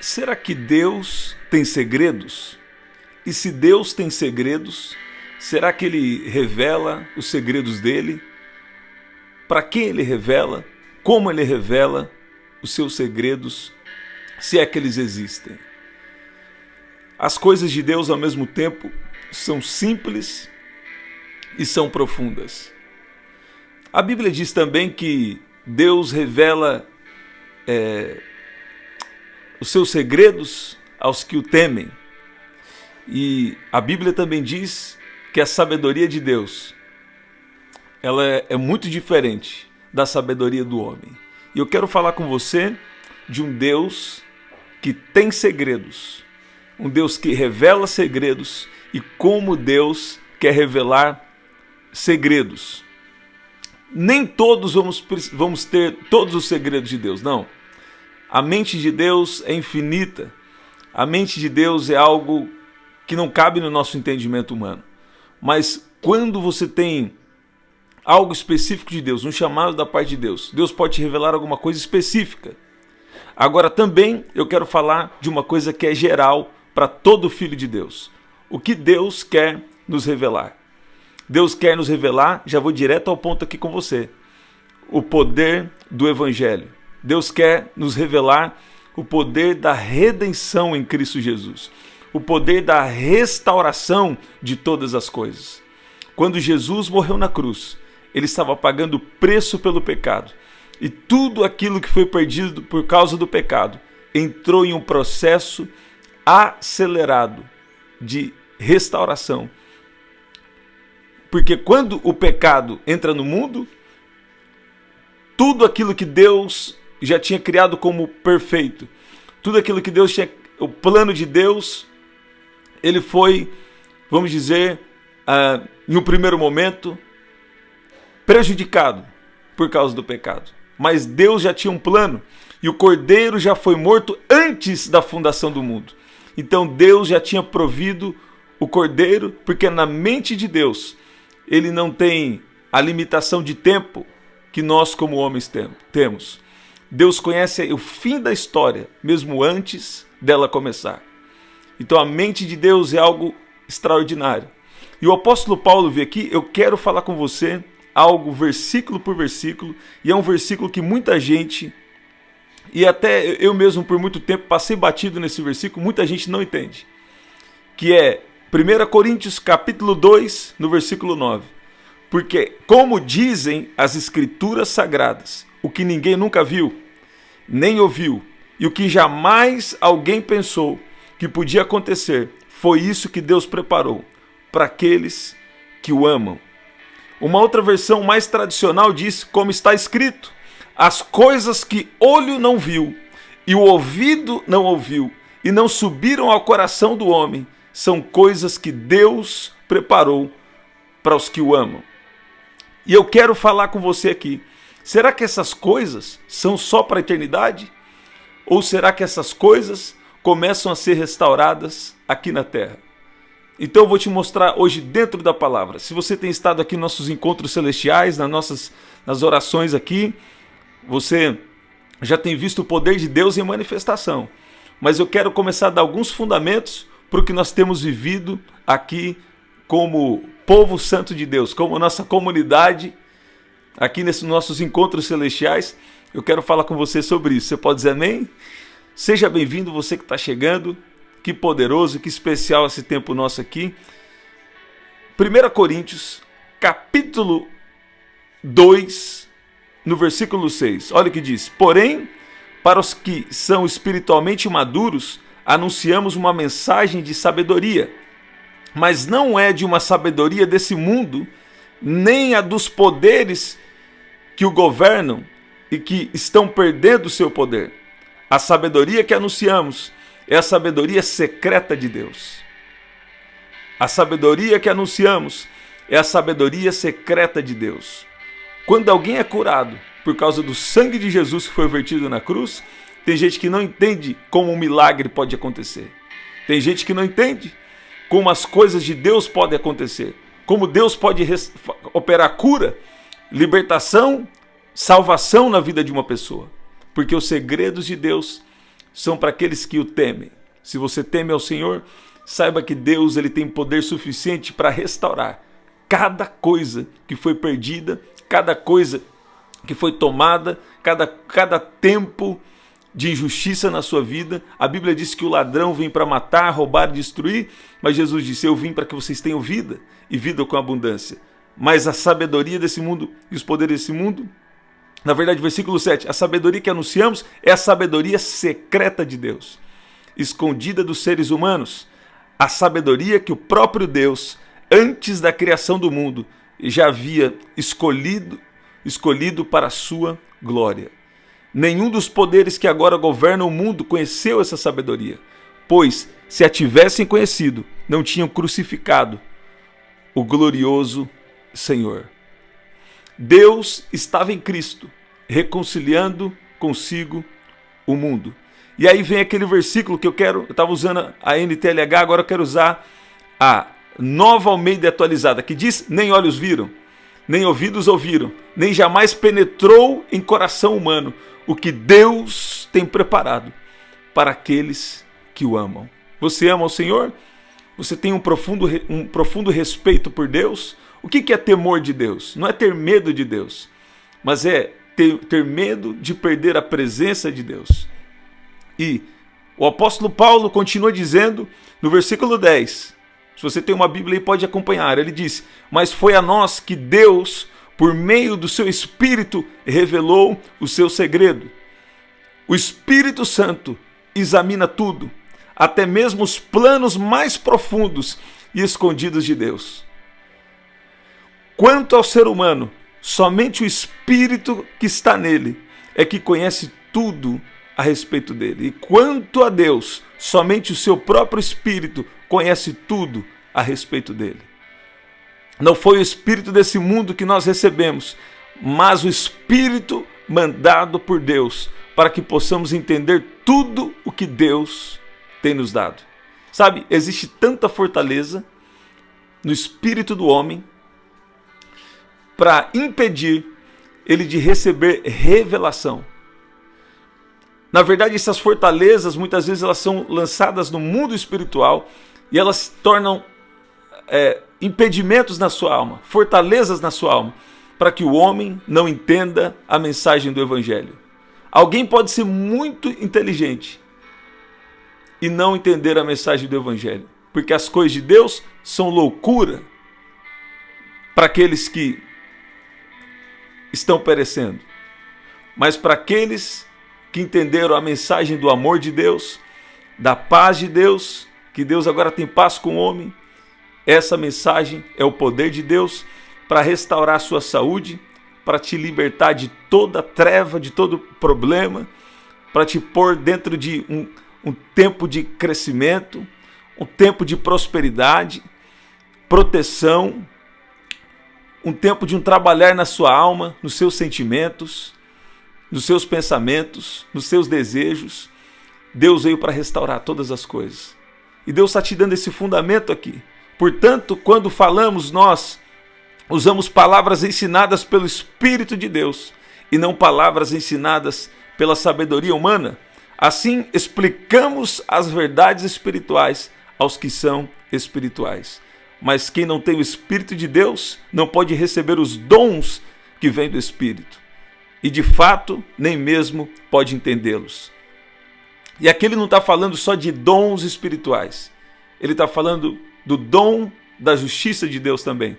Será que Deus tem segredos? E se Deus tem segredos, será que Ele revela os segredos dele? Para quem Ele revela? Como Ele revela os seus segredos, se é que eles existem? As coisas de Deus, ao mesmo tempo, são simples e são profundas. A Bíblia diz também que Deus revela os seus segredos aos que o temem. E a Bíblia também diz que a sabedoria de Deus, ela é muito diferente da sabedoria do homem. E eu quero falar com você de um Deus que tem segredos, um Deus que revela segredos e como Deus quer revelar segredos. Nem todos vamos ter todos os segredos de Deus, não. A mente de Deus é infinita. A mente de Deus é algo que não cabe no nosso entendimento humano. Mas quando você tem algo específico de Deus, um chamado da parte de Deus, Deus pode te revelar alguma coisa específica. Agora também eu quero falar de uma coisa que é geral para todo filho de Deus. O que Deus quer nos revelar? Deus quer nos revelar, já vou direto ao ponto aqui com você, o poder do Evangelho. Deus quer nos revelar o poder da redenção em Cristo Jesus, o poder da restauração de todas as coisas. Quando Jesus morreu na cruz, Ele estava pagando preço pelo pecado, e tudo aquilo que foi perdido por causa do pecado entrou em um processo acelerado de restauração. Porque quando o pecado entra no mundo, tudo aquilo que Deus já tinha criado como perfeito, tudo aquilo que Deus tinha, o plano de Deus, ele foi, vamos dizer, em um primeiro momento, prejudicado por causa do pecado. Mas Deus já tinha um plano, e o Cordeiro já foi morto antes da fundação do mundo. Então Deus já tinha provido o Cordeiro, porque na mente de Deus, Ele não tem a limitação de tempo que nós como homens temos. Deus conhece o fim da história, mesmo antes dela começar. Então a mente de Deus é algo extraordinário. E o apóstolo Paulo veio aqui, eu quero falar com você algo versículo por versículo, e é um versículo que muita gente, e até eu mesmo por muito tempo passei batido nesse versículo, muita gente não entende. Que é 1 Coríntios capítulo 2, no versículo 9. Porque como dizem as escrituras sagradas, o que ninguém nunca viu, nem ouviu, e o que jamais alguém pensou que podia acontecer, foi isso que Deus preparou para aqueles que o amam. Uma outra versão mais tradicional diz, como está escrito: as coisas que olho não viu, e o ouvido não ouviu, e não subiram ao coração do homem, são coisas que Deus preparou para os que o amam. E eu quero falar com você aqui, será que essas coisas são só para a eternidade? Ou será que essas coisas começam a ser restauradas aqui na terra? Então eu vou te mostrar hoje dentro da palavra. Se você tem estado aqui nos nossos encontros celestiais, nas orações aqui, você já tem visto o poder de Deus em manifestação. Mas eu quero começar a dar alguns fundamentos para o que nós temos vivido aqui como povo santo de Deus, como nossa comunidade, aqui nesses nossos encontros celestiais. Eu quero falar com você sobre isso. Você pode dizer amém? Seja bem-vindo você que está chegando. Que poderoso, que especial esse tempo nosso aqui. 1 Coríntios, capítulo 2, no versículo 6. Olha o que diz: porém, para os que são espiritualmente maduros, anunciamos uma mensagem de sabedoria, mas não é de uma sabedoria desse mundo, nem a dos poderes que o governam e que estão perdendo o seu poder. A sabedoria que anunciamos é a sabedoria secreta de Deus. A sabedoria que anunciamos é a sabedoria secreta de Deus. Quando alguém é curado por causa do sangue de Jesus que foi vertido na cruz, tem gente que não entende como um milagre pode acontecer. Tem gente que não entende como as coisas de Deus podem acontecer. Como Deus pode operar cura, libertação, salvação na vida de uma pessoa. Porque os segredos de Deus são para aqueles que o temem. Se você teme ao Senhor, saiba que Deus ele tem poder suficiente para restaurar cada coisa que foi perdida, cada coisa que foi tomada, cada tempo de injustiça na sua vida. A Bíblia diz que o ladrão vem para matar, roubar e destruir, mas Jesus disse: eu vim para que vocês tenham vida e vida com abundância. Mas a sabedoria desse mundo e os poderes desse mundo, na verdade, versículo 7, a sabedoria que anunciamos é a sabedoria secreta de Deus, escondida dos seres humanos, a sabedoria que o próprio Deus, antes da criação do mundo, já havia escolhido para a sua glória. Nenhum dos poderes que agora governam o mundo conheceu essa sabedoria, pois, se a tivessem conhecido, não tinham crucificado o glorioso Senhor. Deus estava em Cristo, reconciliando consigo o mundo. E aí vem aquele versículo que eu estava usando a NTLH, agora eu quero usar a Nova Almeida atualizada, que diz: nem olhos viram, nem ouvidos ouviram, nem jamais penetrou em coração humano o que Deus tem preparado para aqueles que o amam. Você ama o Senhor? Você tem um profundo respeito por Deus? O que é temor de Deus? Não é ter medo de Deus, mas é ter medo de perder a presença de Deus. E o apóstolo Paulo continua dizendo no versículo 10, se você tem uma Bíblia aí pode acompanhar, ele diz: mas foi a nós que Deus, por meio do seu Espírito, revelou o seu segredo. O Espírito Santo examina tudo, até mesmo os planos mais profundos e escondidos de Deus. Quanto ao ser humano, somente o Espírito que está nele é que conhece tudo a respeito dele. E quanto a Deus, somente o seu próprio Espírito conhece tudo a respeito dele. Não foi o Espírito desse mundo que nós recebemos, mas o Espírito mandado por Deus, para que possamos entender tudo o que Deus tem nos dado. Sabe, existe tanta fortaleza no espírito do homem para impedir ele de receber revelação. Na verdade, essas fortalezas, muitas vezes, elas são lançadas no mundo espiritual e elas se tornam impedimentos na sua alma, fortalezas na sua alma, para que o homem não entenda a mensagem do Evangelho. Alguém pode ser muito inteligente e não entender a mensagem do Evangelho, porque as coisas de Deus são loucura para aqueles que estão perecendo, mas para aqueles que entenderam a mensagem do amor de Deus, da paz de Deus, que Deus agora tem paz com o homem, essa mensagem é o poder de Deus para restaurar a sua saúde, para te libertar de toda treva, de todo problema, para te pôr dentro de um tempo de crescimento, um tempo de prosperidade, proteção, um tempo de trabalhar na sua alma, nos seus sentimentos, nos seus pensamentos, nos seus desejos. Deus veio para restaurar todas as coisas. E Deus está te dando esse fundamento aqui. Portanto, quando falamos, nós usamos palavras ensinadas pelo Espírito de Deus e não palavras ensinadas pela sabedoria humana. Assim, explicamos as verdades espirituais aos que são espirituais. Mas quem não tem o Espírito de Deus não pode receber os dons que vêm do Espírito. E de fato, nem mesmo pode entendê-los. E aqui ele não está falando só de dons espirituais. Ele está falando do dom da justiça de Deus também.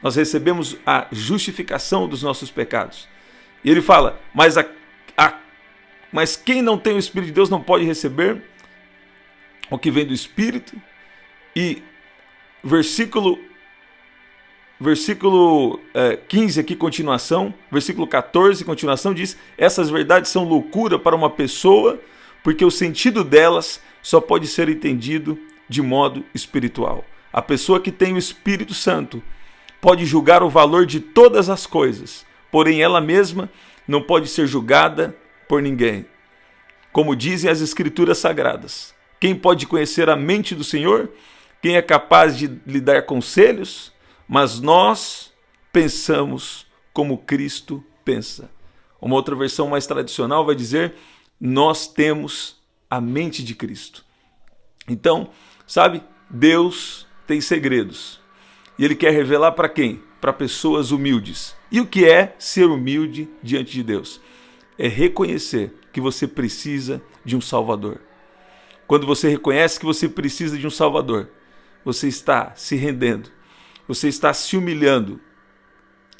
Nós recebemos a justificação dos nossos pecados. E ele fala, mas quem não tem o Espírito de Deus não pode receber o que vem do Espírito. E versículo 15 aqui, continuação, versículo 14, continuação, diz: essas verdades são loucura para uma pessoa, porque o sentido delas só pode ser entendido de modo espiritual. A pessoa que tem o Espírito Santo pode julgar o valor de todas as coisas, porém ela mesma não pode ser julgada por ninguém. Como dizem as Escrituras Sagradas, quem pode conhecer a mente do Senhor? Quem é capaz de lhe dar conselhos? Mas nós pensamos como Cristo pensa. Uma outra versão mais tradicional vai dizer: nós temos a mente de Cristo. Então, sabe, Deus tem segredos. E Ele quer revelar para quem? Para pessoas humildes. E o que é ser humilde diante de Deus? É reconhecer que você precisa de um Salvador. Quando você reconhece que você precisa de um Salvador, você está se rendendo, você está se humilhando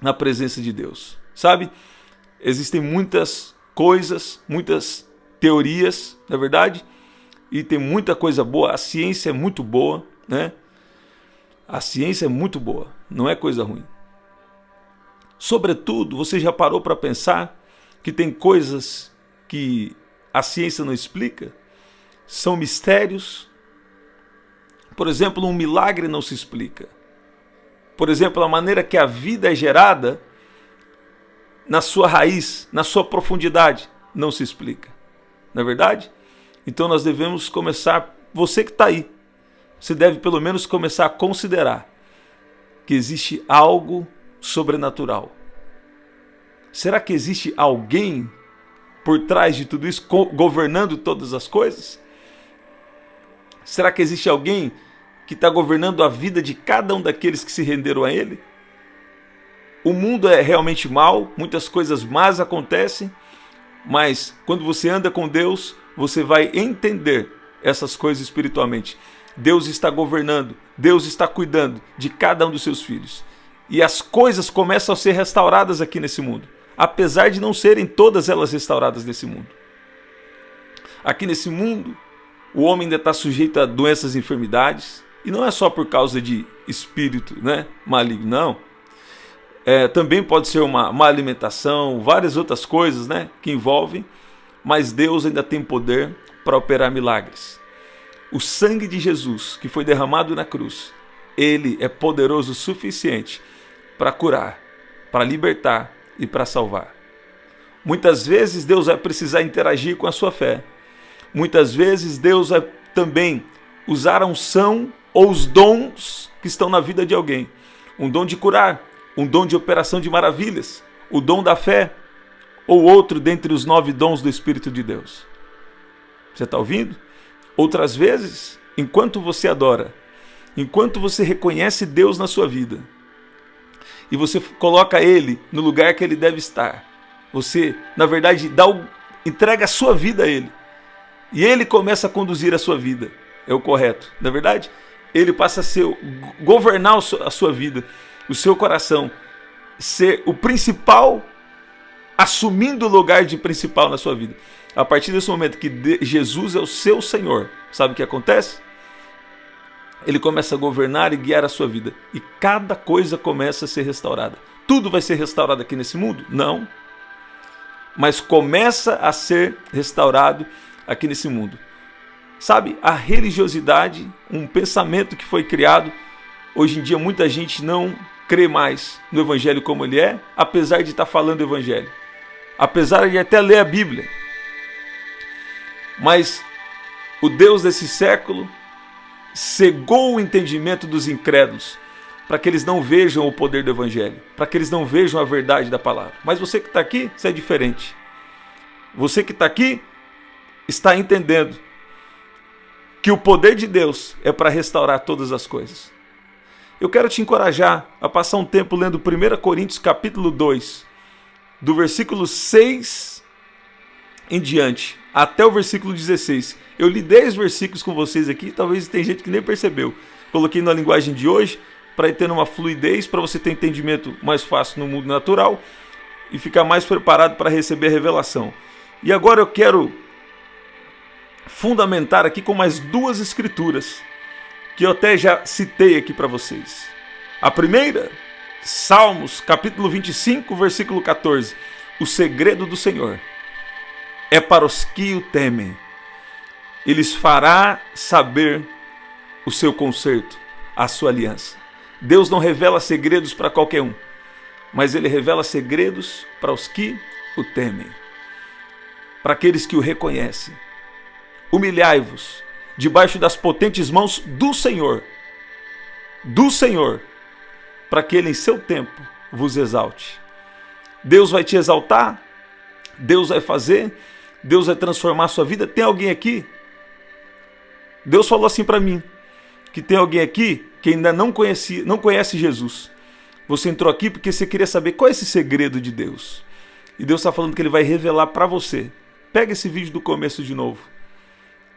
na presença de Deus. Sabe, existem muitas coisas, muitas teorias, na verdade, e tem muita coisa boa. A ciência é muito boa, né? A ciência é muito boa, não é coisa ruim. Sobretudo, você já parou para pensar que tem coisas que a ciência não explica? São mistérios. Por exemplo, um milagre não se explica. Por exemplo, a maneira que a vida é gerada, na sua raiz, na sua profundidade, não se explica. Não é verdade? Então nós devemos começar, você que está aí, você deve pelo menos começar a considerar que existe algo sobrenatural. Será que existe alguém por trás de tudo isso, governando todas as coisas? Será que existe alguém que está governando a vida de cada um daqueles que se renderam a Ele? O mundo é realmente mau, muitas coisas más acontecem, mas quando você anda com Deus, você vai entender essas coisas espiritualmente. Deus está governando, Deus está cuidando de cada um dos seus filhos. E as coisas começam a ser restauradas aqui nesse mundo, apesar de não serem todas elas restauradas nesse mundo. Aqui nesse mundo, o homem ainda está sujeito a doenças e enfermidades, e não é só por causa de espírito, né, maligno, não. Também pode ser uma má alimentação, várias outras coisas, né, que envolvem, mas Deus ainda tem poder para operar milagres. O sangue de Jesus, que foi derramado na cruz, ele é poderoso o suficiente para curar, para libertar e para salvar. Muitas vezes Deus vai precisar interagir com a sua fé. Muitas vezes Deus vai também usar a unção ou os dons que estão na vida de alguém. Um dom de curar, um dom de operação de maravilhas, o dom da fé, ou outro dentre os 9 dons do Espírito de Deus. Você está ouvindo? Outras vezes, enquanto você adora, enquanto você reconhece Deus na sua vida, e você coloca Ele no lugar que Ele deve estar, você, na verdade, entrega a sua vida a Ele, e Ele começa a conduzir a sua vida, é o correto, na verdade? Ele passa a governar a sua vida, o seu coração, ser o principal, assumindo o lugar de principal na sua vida. A partir desse momento que Jesus é o seu Senhor, sabe o que acontece? Ele começa a governar e guiar a sua vida, e cada coisa começa a ser restaurada. Tudo vai ser restaurado aqui nesse mundo? Não. Mas começa a ser restaurado aqui nesse mundo. Sabe, a religiosidade, um pensamento que foi criado, hoje em dia muita gente não crê mais no Evangelho como ele é, apesar de estar falando o Evangelho, apesar de até ler a Bíblia. Mas o Deus desse século cegou o entendimento dos incrédulos, para que eles não vejam o poder do Evangelho, para que eles não vejam a verdade da palavra. Mas você que está aqui, isso é diferente. Você que está aqui, está entendendo que o poder de Deus é para restaurar todas as coisas. Eu quero te encorajar a passar um tempo lendo 1 Coríntios capítulo 2, do versículo 6 em diante, até o versículo 16. Eu li 10 versículos com vocês aqui, talvez tem gente que nem percebeu. Coloquei na linguagem de hoje, para ir tendo uma fluidez, para você ter entendimento mais fácil no mundo natural e ficar mais preparado para receber a revelação. E agora eu quero fundamentar aqui com mais 2 escrituras, que eu até já citei aqui para vocês. A primeira, Salmos, capítulo 25, versículo 14. O segredo do Senhor é para os que o temem. Ele lhes fará saber o seu conserto, a sua aliança. Deus não revela segredos para qualquer um, mas Ele revela segredos para os que o temem, para aqueles que o reconhecem. Humilhai-vos debaixo das potentes mãos do Senhor, para que Ele em seu tempo vos exalte. Deus vai te exaltar, Deus vai fazer, Deus vai transformar a sua vida. Tem alguém aqui Deus falou assim para mim, que tem alguém aqui que ainda não conhece Jesus. Você entrou aqui porque você queria saber qual é esse segredo de Deus. E Deus está falando que Ele vai revelar para você. Pega esse vídeo do começo de novo.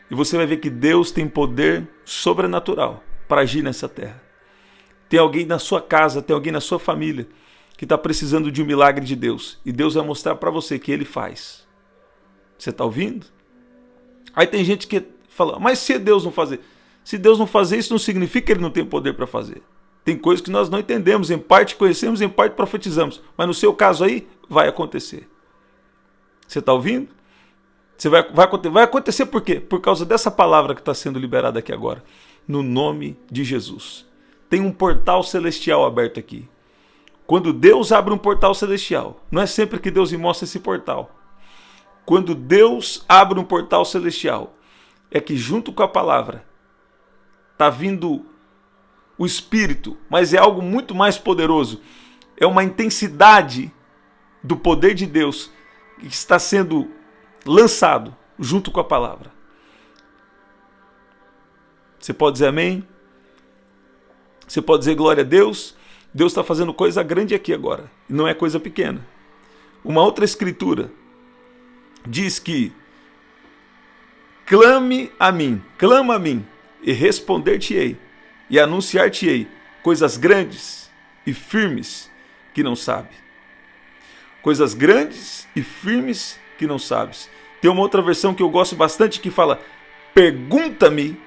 E você vai ver que Deus tem poder sobrenatural para agir nessa terra. Tem alguém na sua casa, tem alguém na sua família que está precisando de um milagre de Deus. E Deus vai mostrar para você que Ele faz. Você está ouvindo? Aí tem gente que fala, mas se Deus não fazer? Se Deus não fazer, isso não significa que Ele não tem poder para fazer. Tem coisas que nós não entendemos, em parte conhecemos, em parte profetizamos. Mas no seu caso aí, vai acontecer. Você está ouvindo? Vai acontecer por quê? Por causa dessa palavra que está sendo liberada aqui agora. No nome de Jesus. Tem um portal celestial aberto aqui. Quando Deus abre um portal celestial, não é sempre que Deus me mostra esse portal. Quando Deus abre um portal celestial, é que junto com a palavra está vindo o Espírito, mas é algo muito mais poderoso. É uma intensidade do poder de Deus que está sendo lançado junto com a palavra. Você pode dizer amém? Você pode dizer glória a Deus? Deus está fazendo coisa grande aqui agora. E não é coisa pequena. Uma outra escritura diz que clama a mim, e responder-te-ei, e anunciar-te-ei coisas grandes e firmes que não sabe. Coisas grandes e firmes que não sabes. Tem uma outra versão que eu gosto bastante que fala, pergunta-me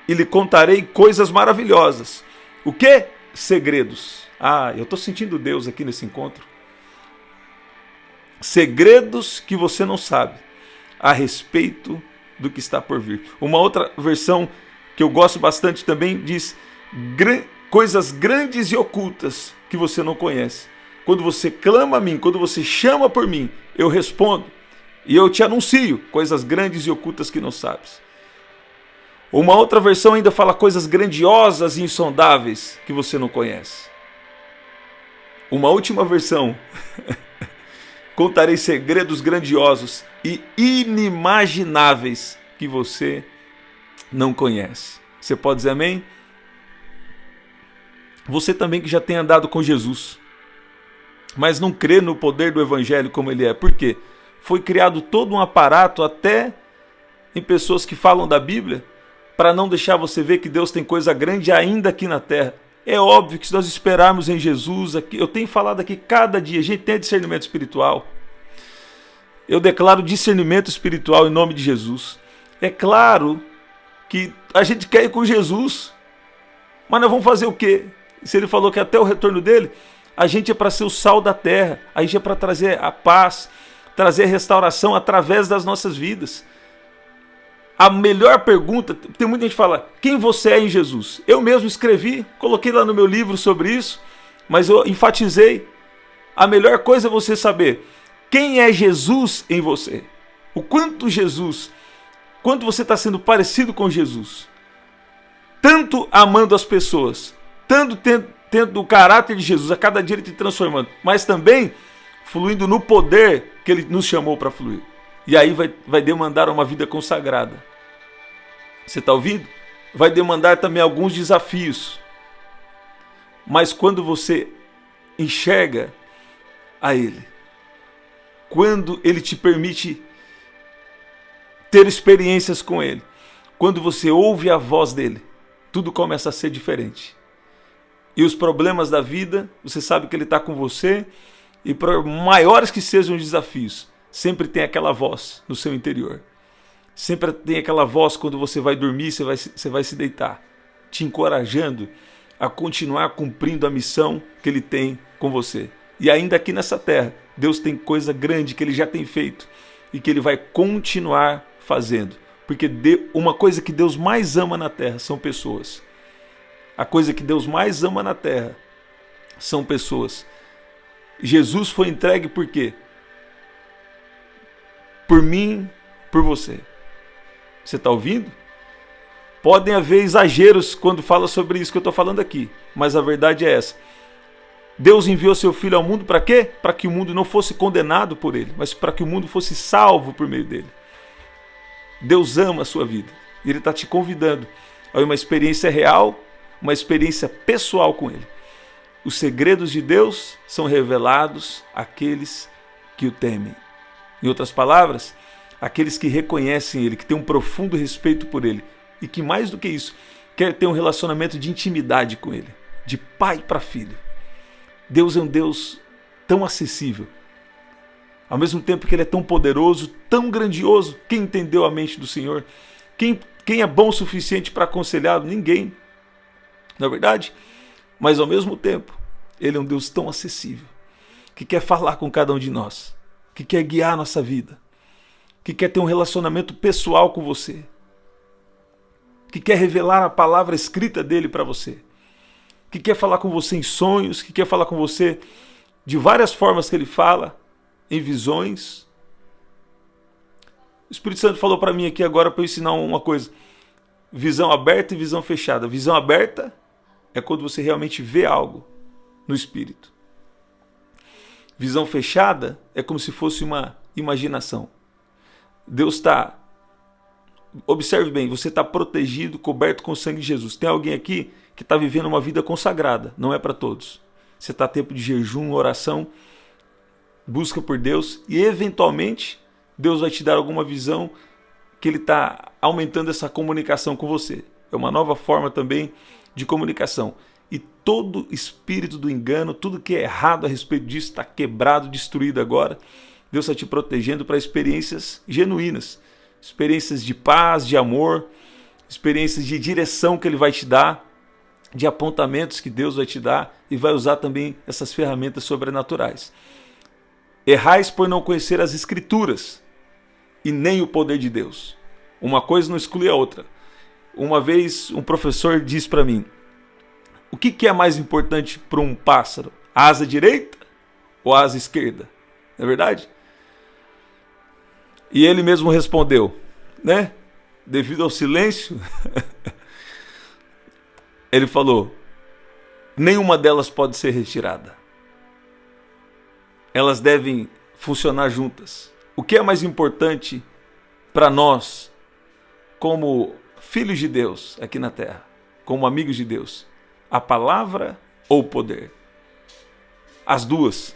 e lhe contarei coisas maravilhosas. O quê? Segredos. Eu estou sentindo Deus aqui nesse encontro. Segredos que você não sabe a respeito do que está por vir. Uma outra versão que eu gosto bastante também diz coisas grandes e ocultas que você não conhece. Quando você clama a mim, quando você chama por mim, eu respondo e eu te anuncio coisas grandes e ocultas que não sabes. Uma outra versão ainda fala coisas grandiosas e insondáveis que você não conhece. Uma última versão, contarei segredos grandiosos e inimagináveis que você não conhece. Você pode dizer amém? Você também que já tem andado com Jesus, mas não crê no poder do Evangelho como ele é. Por quê? Foi criado todo um aparato até em pessoas que falam da Bíblia para não deixar você ver que Deus tem coisa grande ainda aqui na terra. É óbvio que se nós esperarmos em Jesus, aqui, eu tenho falado aqui cada dia, a gente tem discernimento espiritual. Eu declaro discernimento espiritual em nome de Jesus. É claro que a gente quer ir com Jesus, mas nós vamos fazer o quê? Se ele falou que até o retorno dele, a gente é para ser o sal da terra, a gente é para trazer a paz, trazer a restauração através das nossas vidas. A melhor pergunta, tem muita gente que fala, quem você é em Jesus? Eu mesmo escrevi, coloquei lá no meu livro sobre isso, mas eu enfatizei, a melhor coisa é você saber quem é Jesus em você. O quanto você está sendo parecido com Jesus. Tanto amando as pessoas, tanto tendo o caráter de Jesus, a cada dia ele te transformando, mas também fluindo no poder que ele nos chamou para fluir. E aí vai demandar uma vida consagrada. Você está ouvindo? Vai demandar também alguns desafios. Mas quando você enxerga a Ele, quando Ele te permite ter experiências com Ele, quando você ouve a voz dEle, tudo começa a ser diferente. E os problemas da vida, você sabe que Ele está com você, e por maiores que sejam os desafios, sempre tem aquela voz no seu interior. Sempre tem aquela voz quando você vai dormir, você vai se deitar, te encorajando a continuar cumprindo a missão que Ele tem com você. E ainda aqui nessa terra, Deus tem coisa grande que Ele já tem feito e que Ele vai continuar fazendo. Porque uma coisa que Deus mais ama na terra são pessoas. A coisa que Deus mais ama na terra são pessoas. Jesus foi entregue por quê? Por mim, por você. Você está ouvindo? Podem haver exageros quando fala sobre isso que eu estou falando aqui, mas a verdade é essa. Deus enviou seu Filho ao mundo para quê? Para que o mundo não fosse condenado por ele, mas para que o mundo fosse salvo por meio dele. Deus ama a sua vida. E Ele está te convidando a uma experiência real, uma experiência pessoal com Ele. Os segredos de Deus são revelados àqueles que o temem. Em outras palavras, aqueles que reconhecem Ele, que têm um profundo respeito por Ele e que, mais do que isso, quer ter um relacionamento de intimidade com Ele, de pai para filho. Deus é um Deus tão acessível, ao mesmo tempo que Ele é tão poderoso, tão grandioso. Quem entendeu a mente do Senhor? Quem é bom o suficiente para aconselhá-lo? Ninguém, não é verdade? Mas ao mesmo tempo, Ele é um Deus tão acessível, que quer falar com cada um de nós, que quer guiar a nossa vida, que quer ter um relacionamento pessoal com você, que quer revelar a palavra escrita dele para você, que quer falar com você em sonhos, que quer falar com você de várias formas que Ele fala, em visões. O Espírito Santo falou para mim aqui agora para eu ensinar uma coisa: visão aberta e visão fechada. Visão aberta é quando você realmente vê algo no Espírito. Visão fechada é como se fosse uma imaginação. Deus está... Observe bem, você está protegido, coberto com o sangue de Jesus. Tem alguém aqui que está vivendo uma vida consagrada, não é para todos. Você está em tempo de jejum, oração, busca por Deus e eventualmente Deus vai te dar alguma visão que Ele está aumentando essa comunicação com você. É uma nova forma também de comunicação. E todo espírito do engano, tudo que é errado a respeito disso está quebrado, destruído agora. Deus está te protegendo para experiências genuínas, experiências de paz, de amor, experiências de direção que Ele vai te dar, de apontamentos que Deus vai te dar e vai usar também essas ferramentas sobrenaturais. Errais por não conhecer as Escrituras e nem o poder de Deus. Uma coisa não exclui a outra. Uma vez um professor disse para mim: o que é mais importante para um pássaro? A asa direita ou a asa esquerda? Não é verdade? E ele mesmo respondeu, né? Devido ao silêncio, ele falou: nenhuma delas pode ser retirada. Elas devem funcionar juntas. O que é mais importante para nós, como filhos de Deus aqui na terra, como amigos de Deus? A palavra ou o poder? As duas.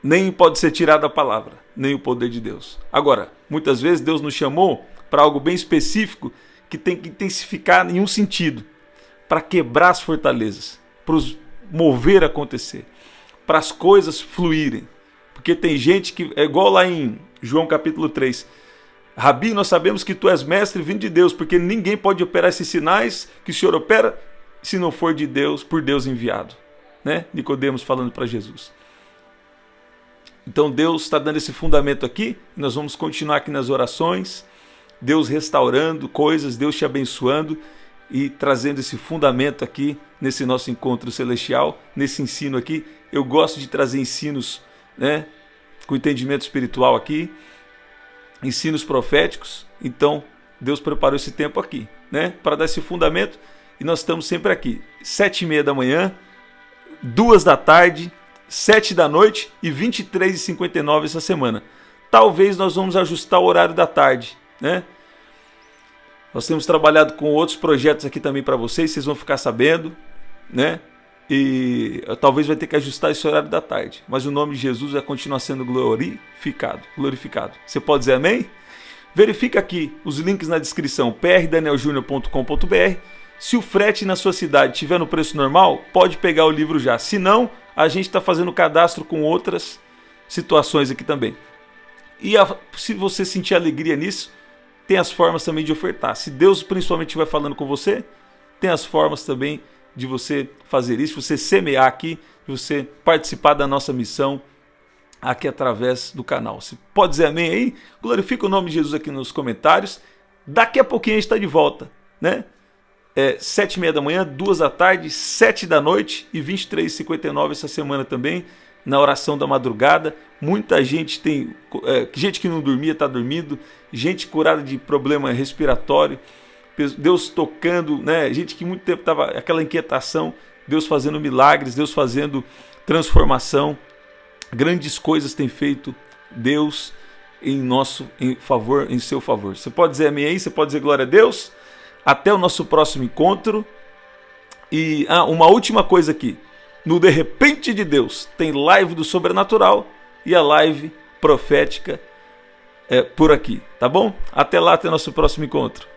Nem pode ser tirada a palavra, nem o poder de Deus. Agora, muitas vezes Deus nos chamou para algo bem específico que tem que intensificar em um sentido, para quebrar as fortalezas, para os mover a acontecer, para as coisas fluírem. Porque tem gente que, é igual lá em João capítulo 3, Rabi, nós sabemos que tu és mestre vindo de Deus, porque ninguém pode operar esses sinais que o Senhor opera se não for de Deus, por Deus enviado, né? Nicodemos falando para Jesus. Então Deus está dando esse fundamento aqui, nós vamos continuar aqui nas orações, Deus restaurando coisas, Deus te abençoando e trazendo esse fundamento aqui nesse nosso encontro celestial, nesse ensino aqui. Eu gosto de trazer ensinos, né, com entendimento espiritual aqui, ensinos proféticos. Então Deus preparou esse tempo aqui, né, para dar esse fundamento, e nós estamos sempre aqui, 7h30 da manhã, 2 da tarde, 7 da noite e 23h59 essa semana. Talvez nós vamos ajustar o horário da tarde, né? Nós temos trabalhado com outros projetos aqui também para vocês vão ficar sabendo, né? E talvez vai ter que ajustar esse horário da tarde. Mas o nome de Jesus vai continuar sendo glorificado. Você pode dizer amém? Verifica aqui os links na descrição, prdanieljunior.com.br. Se o frete na sua cidade estiver no preço normal, pode pegar o livro já. Se não, a gente está fazendo cadastro com outras situações aqui também. E se você sentir alegria nisso, tem as formas também de ofertar. Se Deus principalmente estiver falando com você, tem as formas também de você fazer isso, você semear aqui, de você participar da nossa missão aqui através do canal. Você pode dizer amém aí? Glorifica o nome de Jesus aqui nos comentários. Daqui a pouquinho a gente está de volta, né? 7h30 da manhã, 2 da tarde, 7 da noite e 23h59 essa semana também, na oração da madrugada. Muita gente tem, gente que não dormia está dormindo, gente curada de problema respiratório, Deus tocando, né? Gente que muito tempo estava aquela inquietação, Deus fazendo milagres, Deus fazendo transformação, grandes coisas tem feito Deus em seu favor. Você pode dizer amém aí, você pode dizer glória a Deus. Até o nosso próximo encontro. E uma última coisa aqui. No De Repente de Deus tem live do Sobrenatural e a live profética por aqui, tá bom? Até lá, até nosso próximo encontro.